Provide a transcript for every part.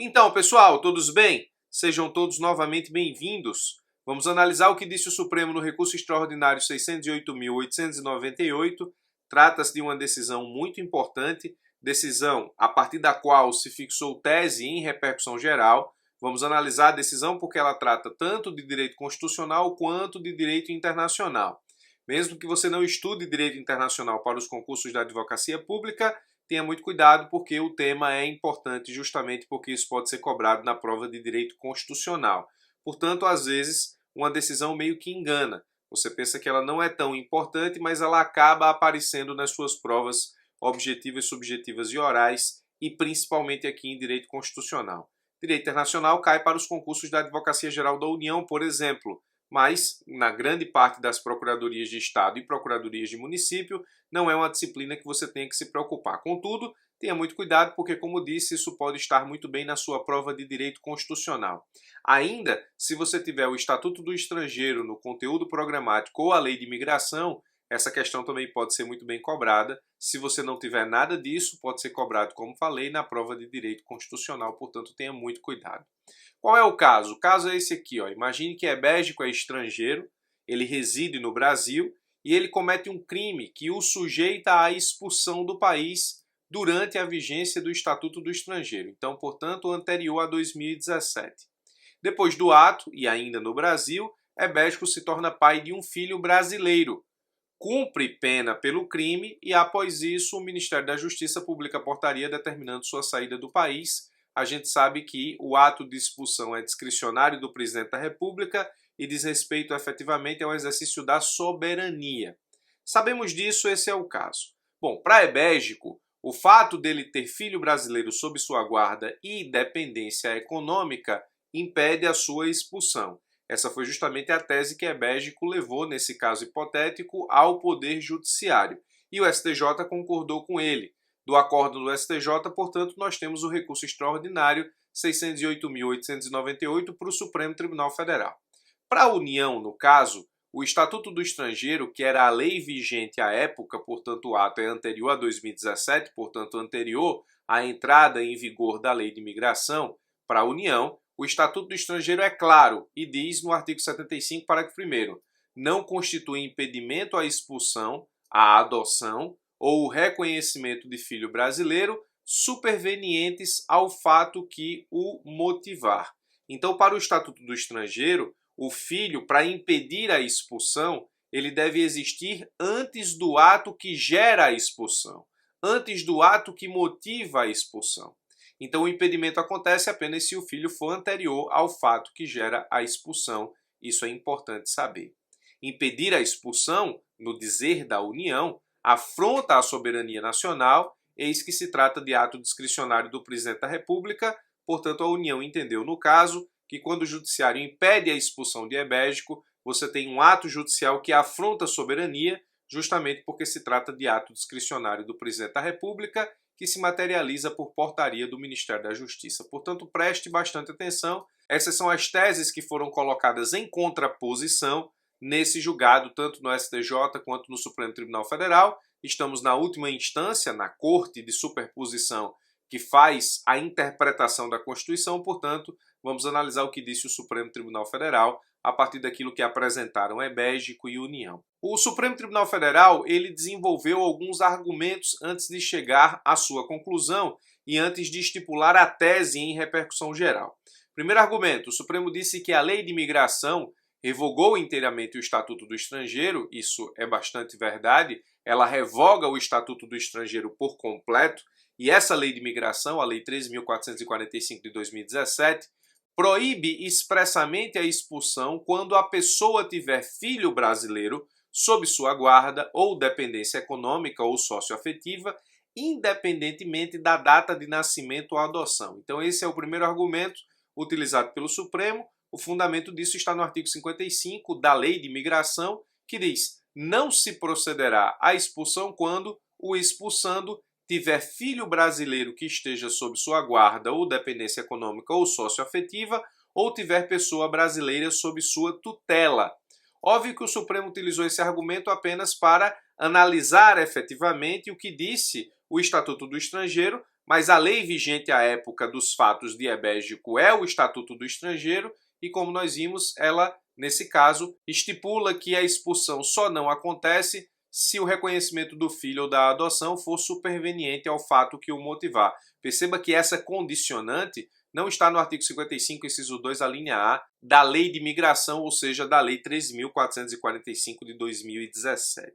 Então, pessoal, todos bem? Sejam todos novamente bem-vindos. Vamos analisar o que disse o Supremo no recurso extraordinário 608.898. Trata-se de uma decisão muito importante, decisão a partir da qual se fixou tese em repercussão geral. Vamos analisar a decisão porque ela trata tanto de direito constitucional quanto de direito internacional. Mesmo que você não estude direito internacional para os concursos da advocacia pública, tenha muito cuidado porque o tema é importante justamente porque isso pode ser cobrado na prova de direito constitucional. Portanto, às vezes, uma decisão meio que engana. Você pensa que ela não é tão importante, mas ela acaba aparecendo nas suas provas objetivas, subjetivas e orais, e principalmente aqui em direito constitucional. Direito internacional cai para os concursos da Advocacia Geral da União, por exemplo, mas na grande parte das procuradorias de Estado e procuradorias de município não é uma disciplina que você tenha que se preocupar. Contudo, tenha muito cuidado porque, como disse, isso pode estar muito bem na sua prova de direito constitucional. Ainda, se você tiver o Estatuto do Estrangeiro no conteúdo programático ou a Lei de Imigração, essa questão também pode ser muito bem cobrada. Se você não tiver nada disso, pode ser cobrado, como falei, na prova de direito constitucional, portanto, tenha muito cuidado. Qual é o caso? O caso é esse aqui, ó. Imagine que Ebérgico é estrangeiro, ele reside no Brasil e ele comete um crime que o sujeita à expulsão do país durante a vigência do Estatuto do Estrangeiro. Então, portanto, anterior a 2017. Depois do ato, e ainda no Brasil, Ebérgico se torna pai de um filho brasileiro. Cumpre pena pelo crime e, após isso, o Ministério da Justiça publica portaria determinando sua saída do país. A gente sabe que o ato de expulsão é discricionário do presidente da República e diz respeito efetivamente ao exercício da soberania. Sabemos disso, esse é o caso. Bom, para Ebérgico, o fato dele ter filho brasileiro sob sua guarda e dependência econômica impede a sua expulsão. Essa foi justamente a tese que Ebérgico levou, nesse caso hipotético, ao Poder Judiciário. E o STJ concordou com ele. Do acordo do STJ, portanto, nós temos o recurso extraordinário 608.898 para o Supremo Tribunal Federal. Para a União, no caso, o Estatuto do Estrangeiro, que era a lei vigente à época, portanto o ato é anterior a 2017, portanto anterior à entrada em vigor da Lei de Imigração, para a União, o Estatuto do Estrangeiro é claro e diz no artigo 75, parágrafo 1º, não constitui impedimento à expulsão, à adoção ou o reconhecimento de filho brasileiro supervenientes ao fato que o motivar. Então, para o Estatuto do Estrangeiro, o filho, para impedir a expulsão, ele deve existir antes do ato que gera a expulsão, antes do ato que motiva a expulsão. Então, o impedimento acontece apenas se o filho for anterior ao fato que gera a expulsão. Isso é importante saber. Impedir a expulsão, no dizer da União, afronta a soberania nacional, eis que se trata de ato discricionário do presidente da República. Portanto, a União entendeu, no caso, que quando o judiciário impede a expulsão de Ebérgico, você tem um ato judicial que afronta a soberania, justamente porque se trata de ato discricionário do presidente da República, que se materializa por portaria do Ministério da Justiça. Portanto, preste bastante atenção. Essas são as teses que foram colocadas em contraposição nesse julgado, tanto no STJ quanto no Supremo Tribunal Federal. Estamos na última instância, na Corte de Superposição, que faz a interpretação da Constituição. Portanto, vamos analisar o que disse o Supremo Tribunal Federal a partir daquilo que apresentaram Ebérgico e União. O Supremo Tribunal Federal ele desenvolveu alguns argumentos antes de chegar à sua conclusão e antes de estipular a tese em repercussão geral. Primeiro argumento, o Supremo disse que a Lei de Imigração revogou inteiramente o Estatuto do Estrangeiro, isso é bastante verdade, ela revoga o Estatuto do Estrangeiro por completo, e essa Lei de Imigração, a Lei 13.445 de 2017, proíbe expressamente a expulsão quando a pessoa tiver filho brasileiro sob sua guarda ou dependência econômica ou socioafetiva, independentemente da data de nascimento ou adoção. Então esse é o primeiro argumento utilizado pelo Supremo. O fundamento disso está no artigo 55 da Lei de Imigração, que diz: não se procederá à expulsão quando o expulsando tiver filho brasileiro que esteja sob sua guarda ou dependência econômica ou socioafetiva, ou tiver pessoa brasileira sob sua tutela. Óbvio que o Supremo utilizou esse argumento apenas para analisar efetivamente o que disse o Estatuto do Estrangeiro, mas a lei vigente à época dos fatos diabéticos é o Estatuto do Estrangeiro e, como nós vimos, ela, nesse caso, estipula que a expulsão só não acontece se o reconhecimento do filho ou da adoção for superveniente ao fato que o motivar. Perceba que essa condicionante não está no artigo 55, inciso 2, a linha A, da Lei de Imigração, ou seja, da Lei 13.445 de 2017.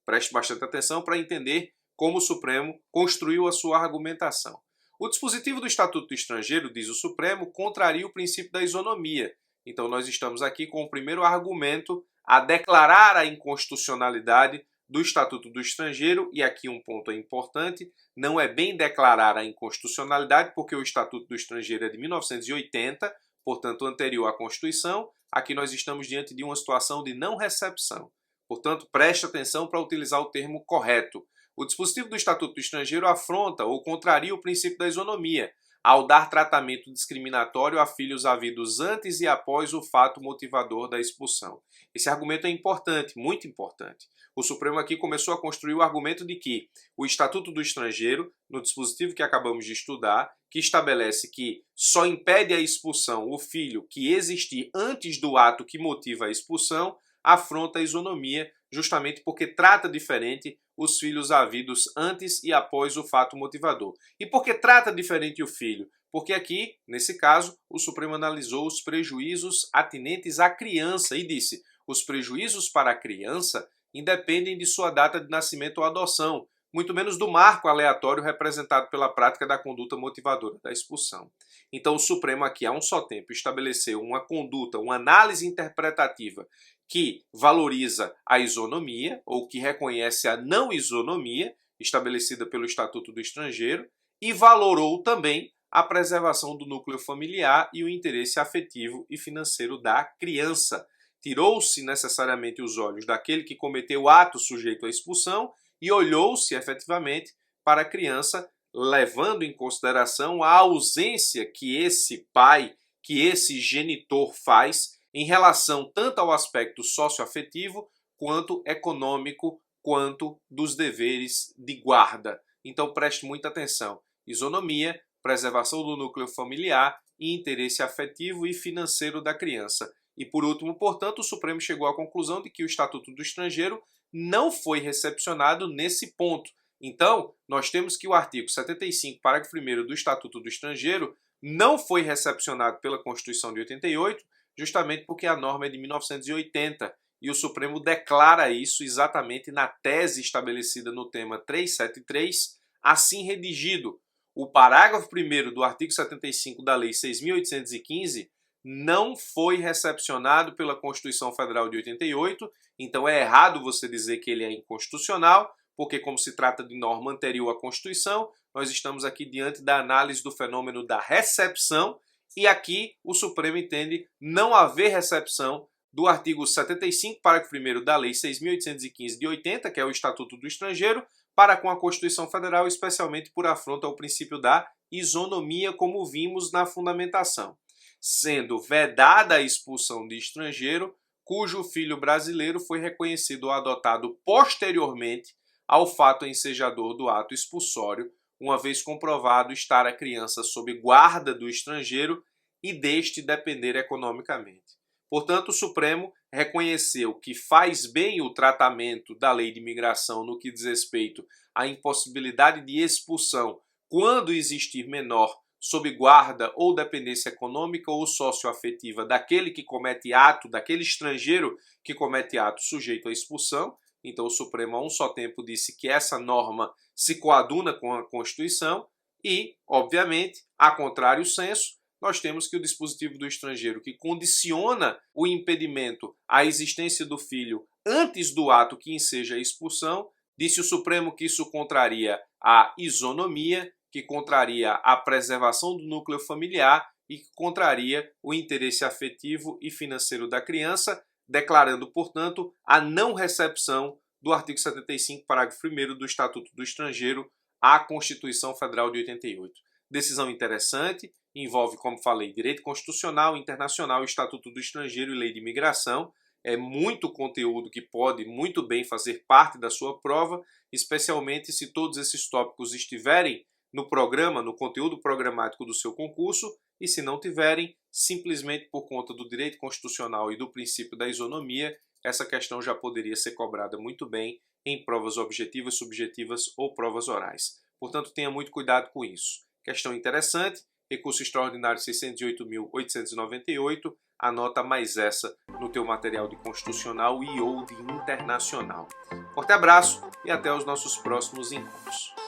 Preste bastante atenção para entender como o Supremo construiu a sua argumentação. O dispositivo do Estatuto do Estrangeiro, diz o Supremo, contraria o princípio da isonomia. Então nós estamos aqui com o primeiro argumento a declarar a inconstitucionalidade do Estatuto do Estrangeiro, e aqui um ponto importante, não é bem declarar a inconstitucionalidade, porque o Estatuto do Estrangeiro é de 1980, portanto anterior à Constituição. Aqui nós estamos diante de uma situação de não recepção. Portanto, preste atenção para utilizar o termo correto. O dispositivo do Estatuto do Estrangeiro afronta ou contraria o princípio da isonomia, ao dar tratamento discriminatório a filhos havidos antes e após o fato motivador da expulsão. Esse argumento é importante, muito importante. O Supremo aqui começou a construir o argumento de que o Estatuto do Estrangeiro, no dispositivo que acabamos de estudar, que estabelece que só impede a expulsão o filho que existir antes do ato que motiva a expulsão, afronta a isonomia, justamente porque trata diferente os filhos havidos antes e após o fato motivador. E por que trata diferente o filho? Porque aqui, nesse caso, o Supremo analisou os prejuízos atinentes à criança e disse: os prejuízos para a criança independem de sua data de nascimento ou adoção, muito menos do marco aleatório representado pela prática da conduta motivadora da expulsão. Então o Supremo aqui, a um só tempo, estabeleceu uma conduta, uma análise interpretativa que valoriza a isonomia, ou que reconhece a não isonomia, estabelecida pelo Estatuto do Estrangeiro, e valorou também a preservação do núcleo familiar e o interesse afetivo e financeiro da criança. Tirou-se necessariamente os olhos daquele que cometeu o ato sujeito à expulsão e olhou-se efetivamente para a criança, levando em consideração a ausência que esse pai, que esse genitor faz em relação tanto ao aspecto socioafetivo, quanto econômico, quanto dos deveres de guarda. Então preste muita atenção. Isonomia, preservação do núcleo familiar e interesse afetivo e financeiro da criança. E por último, portanto, o Supremo chegou à conclusão de que o Estatuto do Estrangeiro não foi recepcionado nesse ponto. Então, nós temos que o artigo 75, parágrafo 1º do Estatuto do Estrangeiro não foi recepcionado pela Constituição de 88, justamente porque a norma é de 1980 e o Supremo declara isso exatamente na tese estabelecida no tema 373, assim redigido. O parágrafo 1º do artigo 75 da Lei 6.815 não foi recepcionado pela Constituição Federal de 88, então é errado você dizer que ele é inconstitucional, porque como se trata de norma anterior à Constituição, nós estamos aqui diante da análise do fenômeno da recepção, e aqui o Supremo entende não haver recepção do artigo 75, parágrafo 1º da Lei 6.815 de 80, que é o Estatuto do Estrangeiro, para com a Constituição Federal, especialmente por afronta ao princípio da isonomia, como vimos na fundamentação, sendo vedada a expulsão de estrangeiro cujo filho brasileiro foi reconhecido ou adotado posteriormente ao fato ensejador do ato expulsório, uma vez comprovado estar a criança sob guarda do estrangeiro e deste depender economicamente. Portanto, o Supremo reconheceu que faz bem o tratamento da lei de imigração no que diz respeito à impossibilidade de expulsão quando existir menor sob guarda ou dependência econômica ou socioafetiva daquele que comete ato, daquele estrangeiro que comete ato sujeito à expulsão. Então o Supremo a um só tempo disse que essa norma se coaduna com a Constituição e, obviamente, a contrário senso, nós temos que o dispositivo do estrangeiro que condiciona o impedimento à existência do filho antes do ato que enseja a expulsão, disse o Supremo que isso contraria a isonomia, que contraria a preservação do núcleo familiar e que contraria o interesse afetivo e financeiro da criança, declarando, portanto, a não recepção do artigo 75, parágrafo 1º do Estatuto do Estrangeiro à Constituição Federal de 88. Decisão interessante, envolve, como falei, direito constitucional, internacional, Estatuto do Estrangeiro e lei de imigração. É muito conteúdo que pode muito bem fazer parte da sua prova, especialmente se todos esses tópicos estiverem no programa, no conteúdo programático do seu concurso, e se não tiverem, simplesmente por conta do direito constitucional e do princípio da isonomia, essa questão já poderia ser cobrada muito bem em provas objetivas, subjetivas ou provas orais. Portanto, tenha muito cuidado com isso. Questão interessante, recurso extraordinário 608.898, anota mais essa no teu material de constitucional e ou de internacional. Forte abraço e até os nossos próximos encontros.